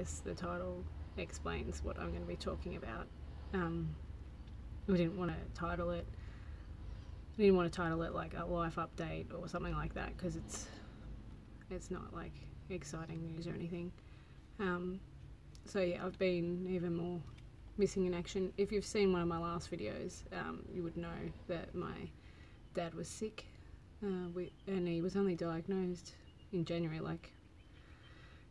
guess the title explains what I'm going to be talking about. We didn't want to title it. I didn't want to title it like a life update or something like that, because it's not like exciting news or anything. So yeah, I've been even more missing in action. If you've seen one of my last videos, you would know that my dad was sick, and he was only diagnosed in January. Like,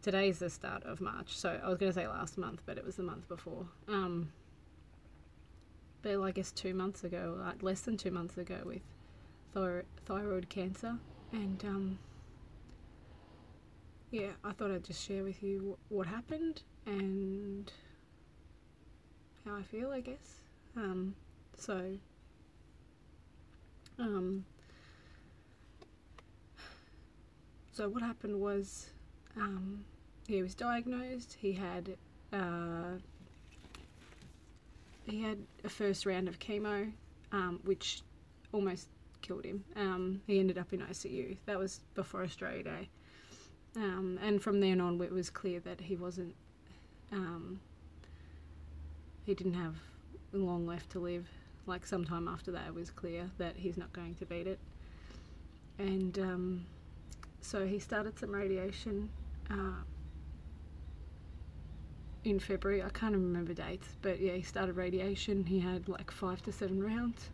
today's the start of March, so I was going to say last month, but it was the month before. But I guess 2 months ago, like less than 2 months ago, with thyroid cancer. And yeah, I thought I'd just share with you what happened and how I feel, I guess. So what happened was, he was diagnosed. He had a first round of chemo, which almost killed him. He ended up in ICU. That was before Australia Day. And from then on, it was clear that he wasn't, he didn't have long left to live. Like, sometime after that, it was clear that he's not going to beat it. And so he started some radiation in February. I can't remember dates, but yeah, he started radiation. He had like 5 to 7 rounds,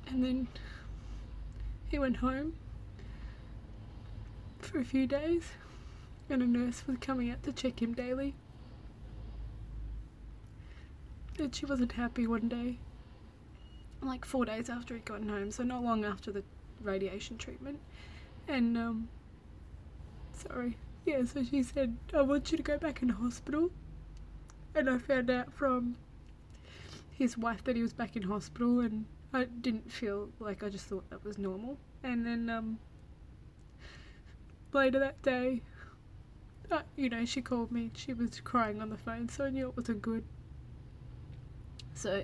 and then he went home for a few days, and a nurse was coming out to check him daily, and she wasn't happy one day, like 4 days after he'd gotten home, so not long after the radiation treatment. And so she said, I want you to go back in hospital. And I found out from his wife that he was back in hospital, and I didn't feel like, I just thought that was normal. And then later that day, she called me. She was crying on the phone, so I knew it wasn't good. So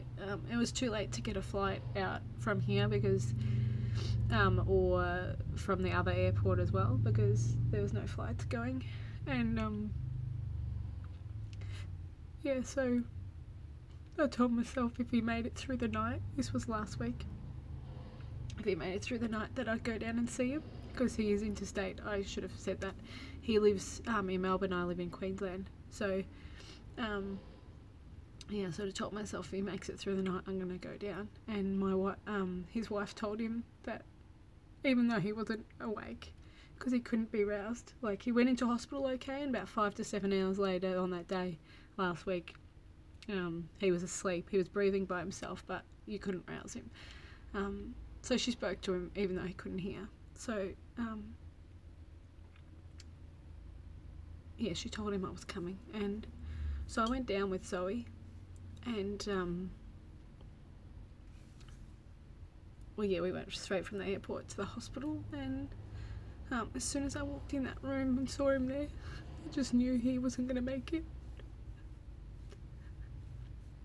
it was too late to get a flight out from here, because or from the other airport as well, because there was no flights going. And yeah, so I told myself if he made it through the night, this was last week, if he made it through the night, that I'd go down and see him, because he is interstate. I should have said that. He lives in Melbourne, I live in Queensland. So yeah, so I told myself if he makes it through the night, I'm going to go down. And his wife told him that even though he wasn't awake, because he couldn't be roused, like, he went into hospital okay, and about 5 to 7 hours later on that day last week, he was asleep. He was breathing by himself, but you couldn't rouse him. So she spoke to him even though he couldn't hear. So yeah, she told him I was coming, and so I went down with Zoe. And well, yeah, we went straight from the airport to the hospital, and as soon as I walked in that room and saw him there, I just knew he wasn't going to make it.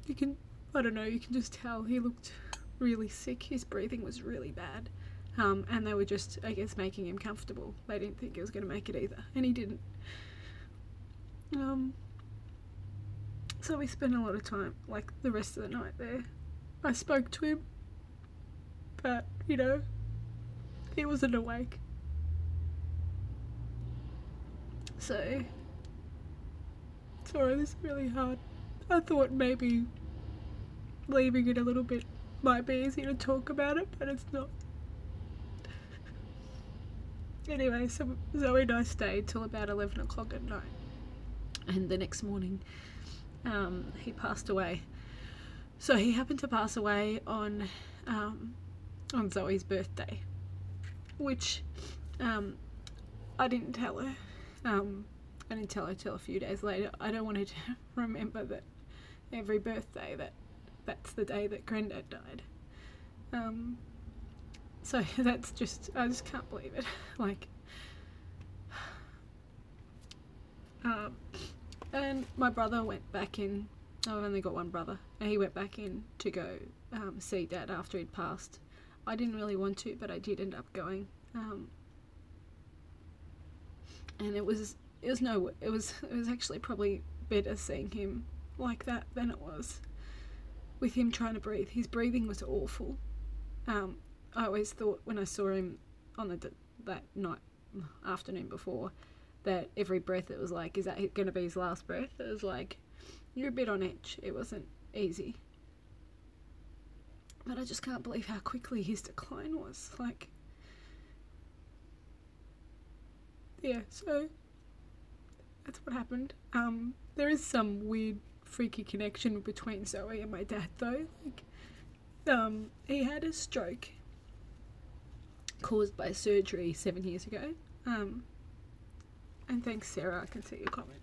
You can just tell he looked really sick. His breathing was really bad, and they were just, I guess, making him comfortable. They didn't think he was going to make it either, and he didn't. So we spent a lot of time, like the rest of the night there. I spoke to him, but, he wasn't awake. So, sorry, this is really hard. I thought maybe leaving it a little bit might be easier to talk about it, but it's not. Anyway, so Zoe and I stayed till about 11 o'clock at night, and the next morning he passed away. So he happened to pass away on Zoe's birthday, which I didn't tell her. I didn't tell her till a few days later. I don't want her to remember that every birthday that's the day that Granddad died. So that's just, I just can't believe it. Like, and my brother went back in. I've only got one brother, and he went back in to go see Dad after he'd passed. I didn't really want to, but I did end up going. And it was it was actually probably better seeing him like that than it was with him trying to breathe. His breathing was awful. I always thought when I saw him on that night, afternoon before, that every breath it was like, is that going to be his last breath? It was like, you're a bit on edge. It wasn't easy. But I just can't believe how quickly his decline was. Like, yeah, so that's what happened. There is some weird, freaky connection between Zoe and my dad, though. Like, he had a stroke caused by surgery 7 years ago. And thanks, Sarah, I can see your comment.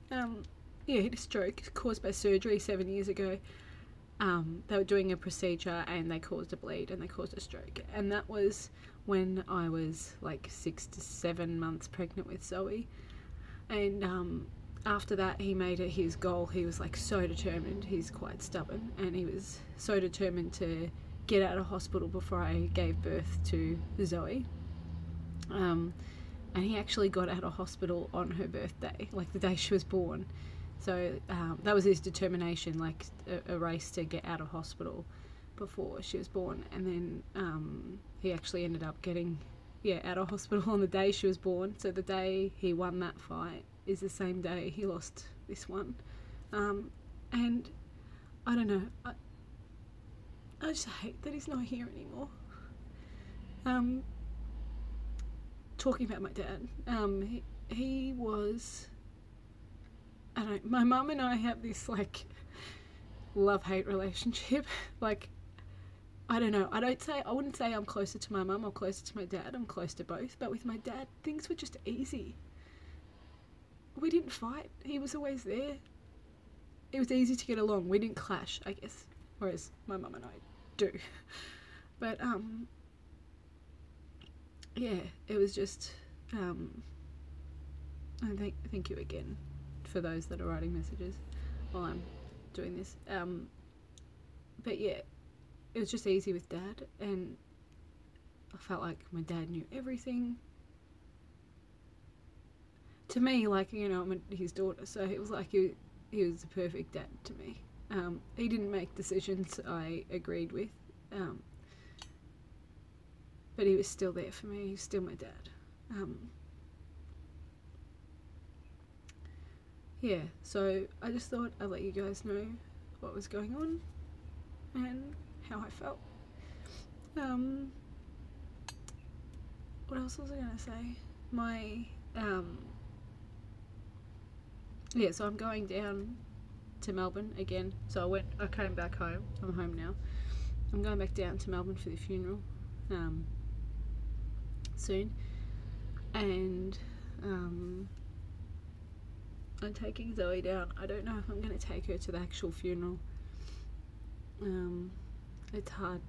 Yeah, he had a stroke caused by surgery 7 years ago. They were doing a procedure and they caused a bleed and they caused a stroke. And that was when I was like 6 to 7 months pregnant with Zoe. And after that, he made it his goal. He was like so determined. He's quite stubborn, and he was so determined to get out of hospital before I gave birth to Zoe. And he actually got out of hospital on her birthday, like the day she was born. So that was his determination, like a race to get out of hospital before she was born. And then he actually ended up getting out of hospital on the day she was born. So the day he won that fight is the same day he lost this one. And I don't know, I just hate that he's not here anymore. Talking about my dad, he was, I don't know, my mum and I have this like love-hate relationship. Like, I don't know, I wouldn't say I'm closer to my mum or closer to my dad. I'm close to both, but with my dad, things were just easy. We didn't fight. He was always there. It was easy to get along. We didn't clash, I guess, whereas my mum and I do. But yeah, it was just I thank you again for those that are writing messages while I'm doing this. But yeah, it was just easy with Dad, and I felt like my dad knew everything. To me, like, you know, I'm his daughter, so it was like he was the perfect dad to me. He didn't make decisions I agreed with, but he was still there for me. He was still my dad. Yeah, so I just thought I'd let you guys know what was going on and how I felt. What else was I going to say? Yeah, so I'm going down to Melbourne again. So I came back home. I'm home now. I'm going back down to Melbourne for the funeral soon. And I'm taking Zoe down. I don't know if I'm going to take her to the actual funeral. It's hard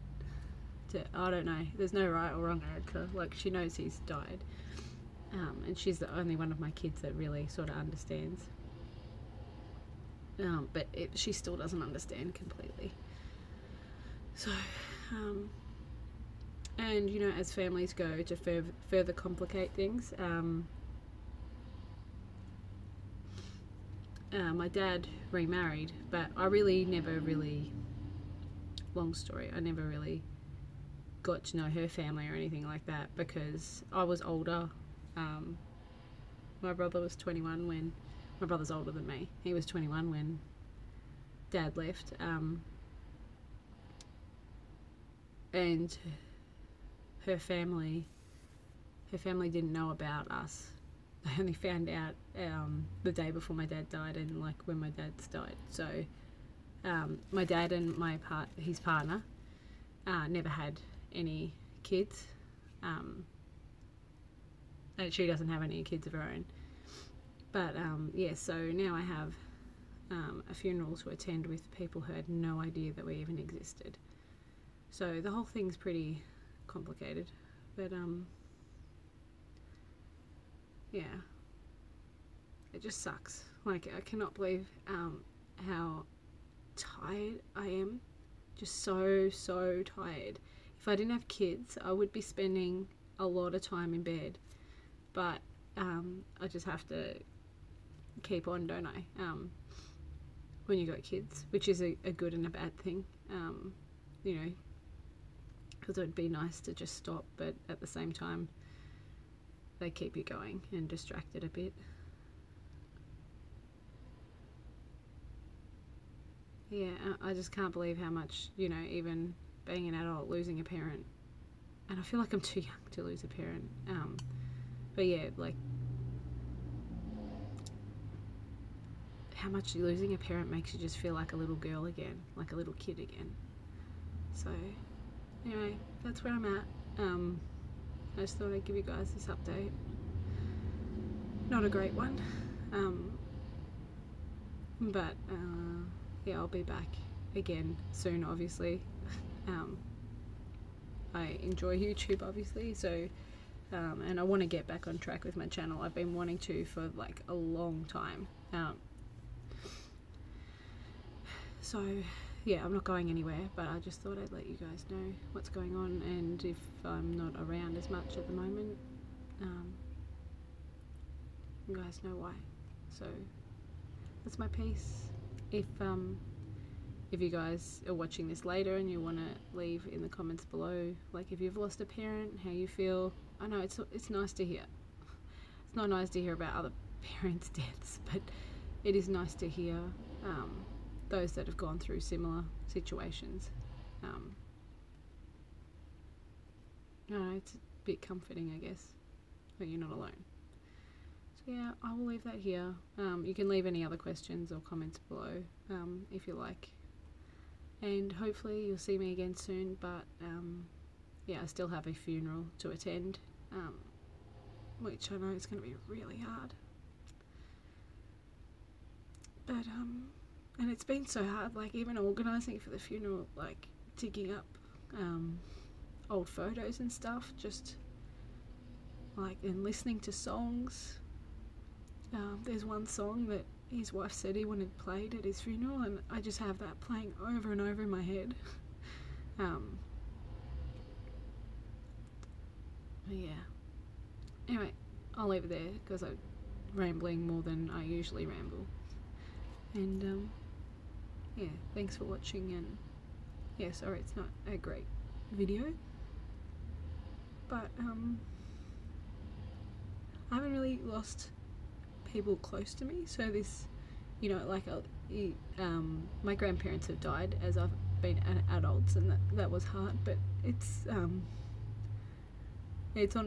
to, I don't know. There's no right or wrong answer. Like, she knows he's died. And she's the only one of my kids that really sort of understands. But she still doesn't understand completely. So, and you know, as families go to further complicate things, my dad remarried, but I never really, long story, I never really got to know her family or anything like that because I was older. My brother was 21 when, my brother's older than me, he was 21 when Dad left, and her family didn't know about us. They only found out the day before my dad died and like when my dad's died. So my dad and his partner never had any kids, and she doesn't have any kids of her own. But yeah, so now I have a funeral to attend with people who had no idea that we even existed. So the whole thing's pretty complicated, but yeah, it just sucks. Like, I cannot believe how tired I am. Just so tired. If I didn't have kids, I would be spending a lot of time in bed, but I just have to keep on, don't I? When you got kids, which is a good and a bad thing, you know, because it would be nice to just stop, but at the same time they keep you going and distracted a bit. Yeah, I just can't believe how much, you know, even being an adult, losing a parent, and I feel like I'm too young to lose a parent, but yeah, like how much losing a parent makes you just feel like a little girl again, like a little kid again. So anyway, that's where I'm at. I just thought I'd give you guys this update. Not a great one, but yeah, I'll be back again soon, obviously. I enjoy YouTube, obviously, so and I want to get back on track with my channel. I've been wanting to for like a long time. So yeah, I'm not going anywhere, but I just thought I'd let you guys know what's going on, and if I'm not around as much at the moment, you guys know why. So that's my piece. If you guys are watching this later and you want to leave in the comments below, like if you've lost a parent, how you feel. I know it's nice to hear. It's not nice to hear about other parents' deaths, but it is nice to hear those that have gone through similar situations. I don't know, it's a bit comforting, I guess, that you're not alone. So yeah, I will leave that here. You can leave any other questions or comments below if you like, and hopefully you'll see me again soon, but yeah, I still have a funeral to attend, which I know is going to be really hard, but and it's been so hard, like even organising for the funeral, like digging up old photos and stuff, just like, and listening to songs. There's one song that his wife said he wanted played at his funeral, and I just have that playing over and over in my head. Yeah. Anyway, I'll leave it there because I'm rambling more than I usually ramble. And yeah, thanks for watching, and yeah, sorry it's not a great video, but I haven't really lost people close to me, so this, you know, like my grandparents have died as I've been adults, and that was hard, but it's on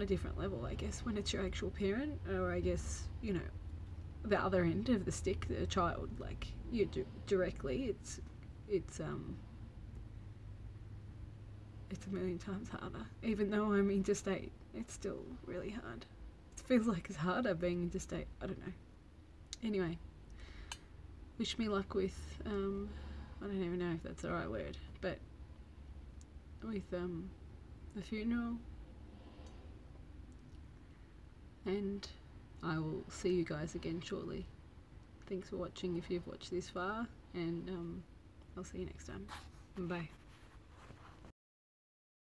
a different level, I guess, when it's your actual parent, or I guess, you know, the other end of the stick, the child, like you do directly, it's a million times harder. Even though I'm interstate, it's still really hard. It feels like it's harder being interstate, I don't know. Anyway, wish me luck with I don't even know if that's the right word, but with the funeral, and I will see you guys again shortly. Thanks for watching if you've watched this far, and I'll see you next time. Bye.